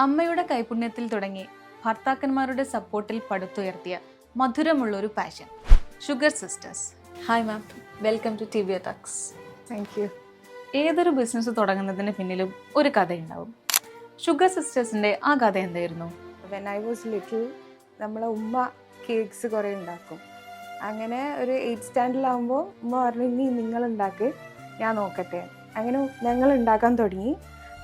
അമ്മയുടെ കൈപുണ്യത്തിൽ തുടങ്ങി ഭർത്താക്കന്മാരുടെ സപ്പോർട്ടിൽ പടുത്തുയർത്തിയ മധുരമുള്ളൊരു passion sugar sisters. Hi ma'am, welcome to TBA talks. Thank you. ഏതൊരു ബിസിനസ് തുടങ്ങുന്നതിന് പിന്നിലും ഒരു കഥയുണ്ടാവും. ഷുഗർ സിസ്റ്റേഴ്സിന്റെ ആ കഥ എന്തായിരുന്നു? വെൻ ഐ വാസ് ലിറ്റിൽ നമ്മളെ ഉമ്മ കേക്ക്സ് കുറേ ഉണ്ടാക്കും. അങ്ങനെ ഒരു 8th സ്റ്റാൻഡേർഡിലാകുമ്പോൾ ഉമ്മ പറഞ്ഞു, ഇനി നിങ്ങൾ ഉണ്ടാക്ക്, ഞാൻ നോക്കട്ടെ. അങ്ങനെ ഞങ്ങൾ ഉണ്ടാക്കാൻ തുടങ്ങി.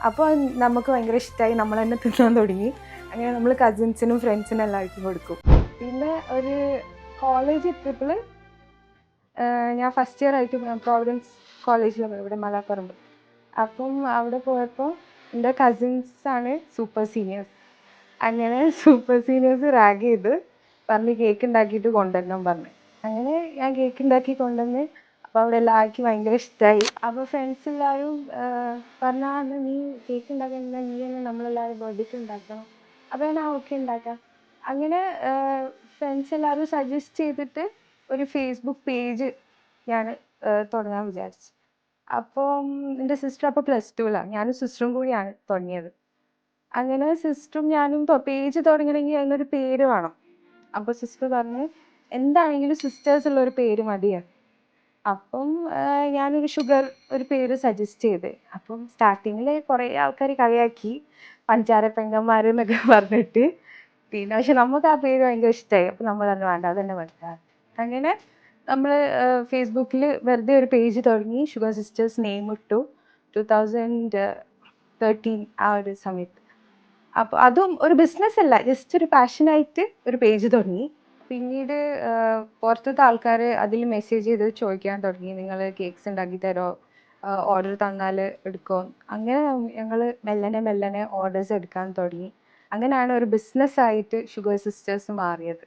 അപ്പോൾ നമുക്ക് ഭയങ്കര ഇഷ്ടമായി, നമ്മൾ തന്നെ തിന്നാൻ തുടങ്ങി. അങ്ങനെ നമ്മൾ കസിൻസിനും ഫ്രണ്ട്സിനും എല്ലാവർക്കും കൊടുക്കും. പിന്നെ ഒരു കോളേജ് ട്രിപ്പിൽ ഞാൻ ഫസ്റ്റ് ഇയർ ആയിട്ട് പ്രോവിഡൻസ് കോളേജിൽ ഇവിടെ മലപ്പുറം. അപ്പം അവിടെ പോയപ്പോൾ എൻ്റെ കസിൻസാണ് സൂപ്പർ സീനിയേഴ്സ്. അങ്ങനെ സൂപ്പർ സീനിയേഴ്സ് റാഗ് ചെയ്ത് പറഞ്ഞ് കേക്ക് ഉണ്ടാക്കിയിട്ട് കൊണ്ടുവരണം പറഞ്ഞു. അങ്ങനെ ഞാൻ കേക്ക് ഉണ്ടാക്കി കൊണ്ടുവന്ന്. അപ്പോൾ അവിടെ എല്ലാവർക്കും ഭയങ്കര ഇഷ്ടമായി. അപ്പോൾ ഫ്രണ്ട്സ് എല്ലാവരും പറഞ്ഞാൽ നീ കേക്ക് ഉണ്ടാക്കുന്ന നീ തന്നെ നമ്മളെല്ലാവരും ബർത്ത്ഡേക്ക് ഉണ്ടാക്കണം. അപ്പോൾ ഞാൻ ഓക്കെ ഉണ്ടാക്കാം. അങ്ങനെ ഫ്രണ്ട്സ് എല്ലാവരും സജസ്റ്റ് ചെയ്തിട്ട് ഒരു ഫേസ്ബുക്ക് പേജ് ഞാൻ തുടങ്ങാൻ വിചാരിച്ചു. അപ്പം എൻ്റെ സിസ്റ്റർ അപ്പോൾ +2ലാണ്, ഞാനും സിസ്റ്ററും കൂടിയാണ് തുടങ്ങിയത്. അങ്ങനെ സിസ്റ്ററും ഞാനും പേജ് തുടങ്ങണമെങ്കിൽ അതിനൊരു പേര് വേണം. അപ്പോൾ സിസ്റ്റർ പറഞ്ഞു എന്താണെങ്കിലും സിസ്റ്റേഴ്സ് ഉള്ള ഒരു പേര് മതിയാണ്. അപ്പം ഞാനൊരു ഷുഗർ ഒരു പേര് സജസ്റ്റ് ചെയ്ത്. അപ്പം സ്റ്റാർട്ടിങ്ങിൽ കുറേ ആൾക്കാർ കളിയാക്കി, പഞ്ചാര പെങ്ങന്മാർ എന്നൊക്കെ പറഞ്ഞിട്ട്. പിന്നെ പക്ഷെ നമുക്ക് ആ പേര് ഭയങ്കര ഇഷ്ടമായി. അപ്പം നമ്മൾ പറഞ്ഞു വേണ്ട, അത് തന്നെ വേണ്ട. അങ്ങനെ നമ്മൾ ഫേസ്ബുക്കിൽ വെറുതെ ഒരു പേജ് തുടങ്ങി, ഷുഗർ സിസ്റ്റേഴ്സ് നെയിം ഇട്ടു. 2013 ആ ഒരു സമയത്ത്. അപ്പോൾ അതും ഒരു ബിസിനസ് അല്ല, ജസ്റ്റ് ഒരു പാഷനായിട്ട് ഒരു പേജ് തുടങ്ങി. പിന്നീട് പുറത്തത്തെ ആൾക്കാർ അതിൽ മെസ്സേജ് ചെയ്ത് ചോദിക്കാൻ തുടങ്ങി, നിങ്ങൾ കേക്ക്സ് ഉണ്ടാക്കി തരുമോ, ഓർഡർ തന്നാൽ എടുക്കുമോ. അങ്ങനെ ഞങ്ങൾ മെല്ലനെ മെല്ലനെ ഓർഡേഴ്സ് എടുക്കാൻ തുടങ്ങി. അങ്ങനെയാണ് ഒരു ബിസിനസ്സായിട്ട് ഷുഗർ സിസ്റ്റേഴ്സ് മാറിയത്.